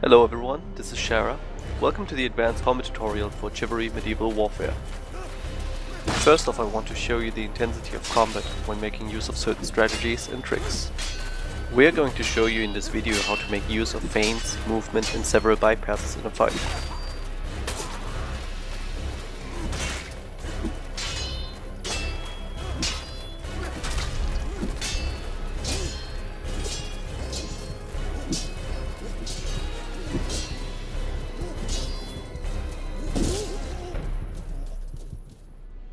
Hello everyone, this is Shara. Welcome to the advanced combat tutorial for Chivalry Medieval Warfare. First off, I want to show you the intensity of combat when making use of certain strategies and tricks. We are going to show you in this video how to make use of feints, movement and several bypasses in a fight.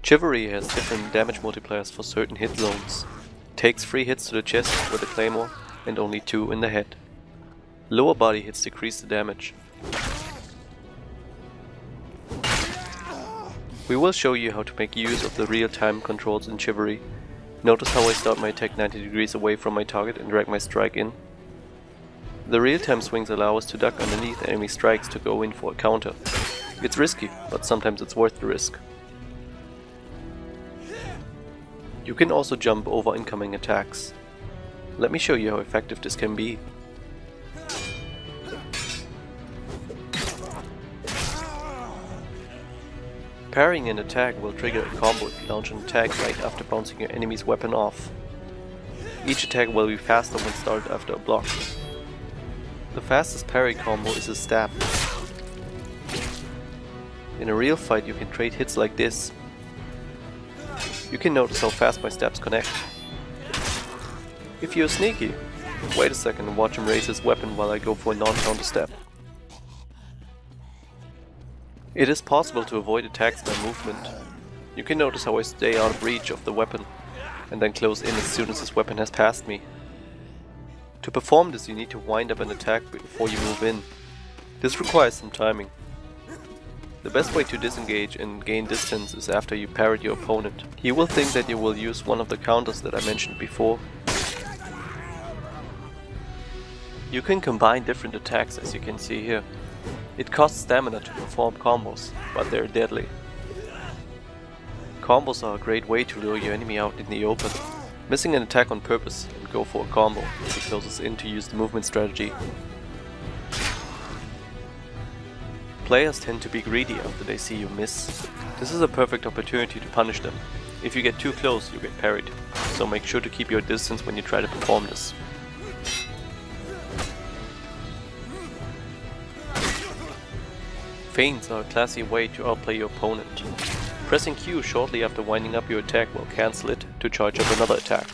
Chivalry has different damage multipliers for certain hit zones. It takes 3 hits to the chest with a claymore and only 2 in the head. Lower body hits decrease the damage. We will show you how to make use of the real-time controls in Chivalry. Notice how I start my attack 90 degrees away from my target and drag my strike in. The real-time swings allow us to duck underneath enemy strikes to go in for a counter. It's risky, but sometimes it's worth the risk. You can also jump over incoming attacks. Let me show you how effective this can be. Parrying an attack will trigger a combo if you launch an attack right after bouncing your enemy's weapon off. Each attack will be faster when started after a block. The fastest parry combo is a stab. In a real fight you can trade hits like this. You can notice how fast my stabs connect. If you're sneaky, wait a second and watch him raise his weapon while I go for a non-counter stab. It is possible to avoid attacks by movement. You can notice how I stay out of reach of the weapon and then close in as soon as his weapon has passed me. To perform this you need to wind up an attack before you move in. This requires some timing. The best way to disengage and gain distance is after you parry your opponent. He will think that you will use one of the counters that I mentioned before. You can combine different attacks as you can see here. It costs stamina to perform combos, but they're deadly. Combos are a great way to lure your enemy out in the open. Missing an attack on purpose and go for a combo is the closest in to use the movement strategy. Players tend to be greedy after they see you miss. This is a perfect opportunity to punish them. If you get too close, you get parried, so make sure to keep your distance when you try to perform this. Feints are a classy way to outplay your opponent. Pressing Q shortly after winding up your attack will cancel it to charge up another attack.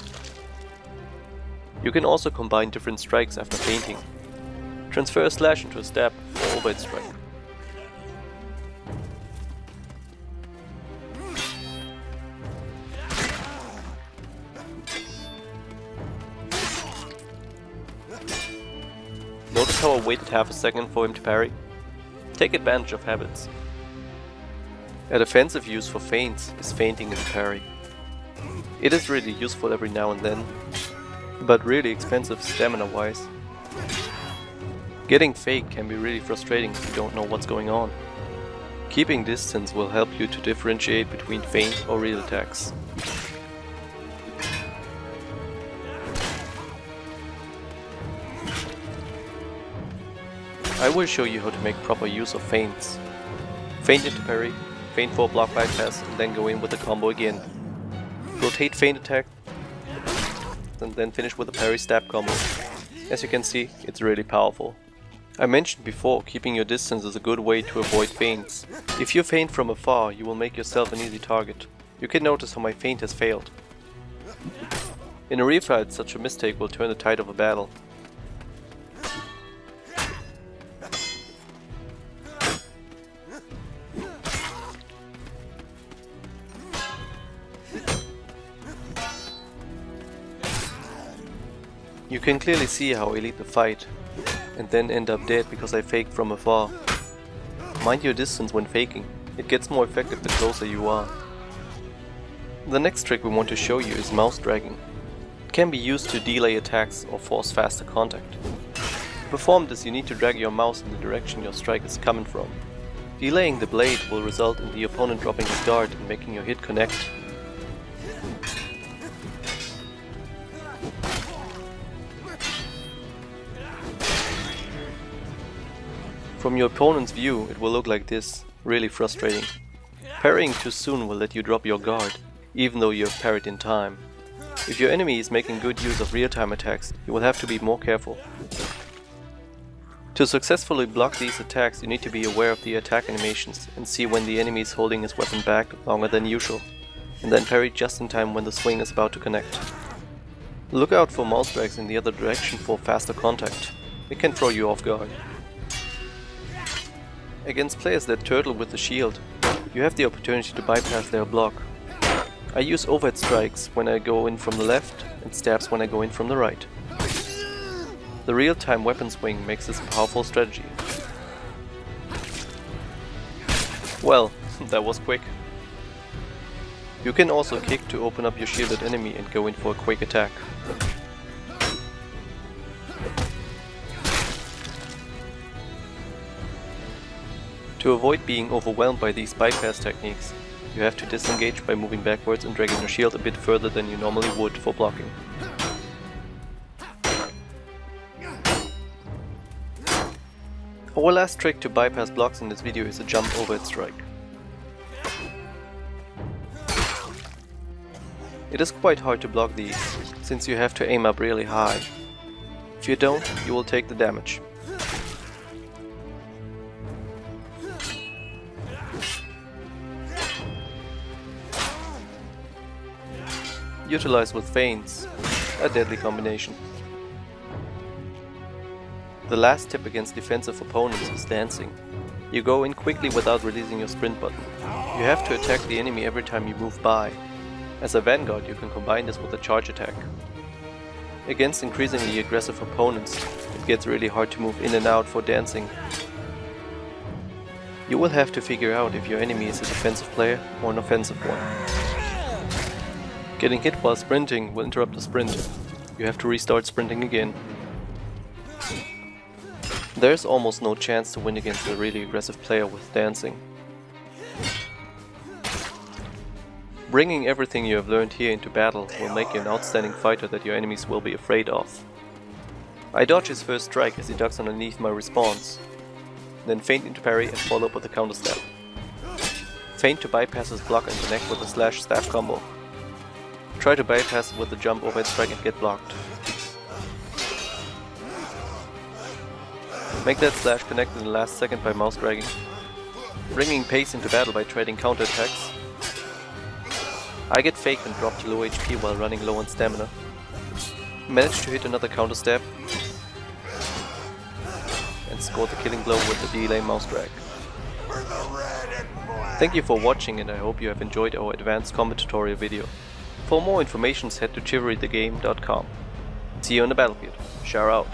You can also combine different strikes after feinting. Transfer a slash into a stab for overhead strike. Notice how I waited half a second for him to parry? Take advantage of habits. A defensive use for feints is feinting in parry. It is really useful every now and then, but really expensive stamina wise. Getting fake can be really frustrating if you don't know what's going on. Keeping distance will help you to differentiate between feint or real attacks. I will show you how to make proper use of feints. Feint into parry, feint for a block bypass, and then go in with a combo again. Rotate feint attack, and then finish with a parry stab combo. As you can see, it's really powerful. I mentioned before, keeping your distance is a good way to avoid feints. If you feint from afar, you will make yourself an easy target. You can notice how my feint has failed. In a real fight, such a mistake will turn the tide of a battle. You can clearly see how I lead the fight, and then end up dead because I faked from afar. Mind your distance when faking, it gets more effective the closer you are. The next trick we want to show you is mouse dragging. It can be used to delay attacks or force faster contact. To perform this you need to drag your mouse in the direction your strike is coming from. Delaying the blade will result in the opponent dropping his guard and making your hit connect. From your opponent's view, it will look like this, really frustrating. Parrying too soon will let you drop your guard, even though you have parried in time. If your enemy is making good use of real-time attacks, you will have to be more careful. To successfully block these attacks, you need to be aware of the attack animations and see when the enemy is holding his weapon back longer than usual, and then parry just in time when the swing is about to connect. Look out for mouse drags in the other direction for faster contact. It can throw you off guard. Against players that turtle with the shield, you have the opportunity to bypass their block. I use overhead strikes when I go in from the left and stabs when I go in from the right. The real-time weapon swing makes this a powerful strategy. Well, that was quick. You can also kick to open up your shielded enemy and go in for a quick attack. To avoid being overwhelmed by these bypass techniques, you have to disengage by moving backwards and dragging your shield a bit further than you normally would for blocking. Our last trick to bypass blocks in this video is a jump overhead strike. It is quite hard to block these, since you have to aim up really high. If you don't, you will take the damage. Utilize with feints, a deadly combination. The last tip against defensive opponents is dancing. You go in quickly without releasing your sprint button. You have to attack the enemy every time you move by. As a vanguard, you can combine this with a charge attack. Against increasingly aggressive opponents, it gets really hard to move in and out for dancing. You will have to figure out if your enemy is a defensive player or an offensive one. Getting hit while sprinting will interrupt the sprint. You have to restart sprinting again. There's almost no chance to win against a really aggressive player with dancing. Bringing everything you have learned here into battle will make you an outstanding fighter that your enemies will be afraid of. I dodge his first strike as he ducks underneath my response, then feint into parry and follow up with a counter stab. Feint to bypass his block and connect with a slash stab combo. Try to bypass it with a jump overhead strike and get blocked. Make that slash connect in the last second by mouse dragging. Bringing pace into battle by trading counter attacks. I get faked and drop to low HP while running low on stamina. Manage to hit another counter stab. And score the killing blow with the delay mouse drag. Thank you for watching, and I hope you have enjoyed our advanced combat tutorial video. For more information, head to chivalrythegame.com. See you on the battlefield. Shara out.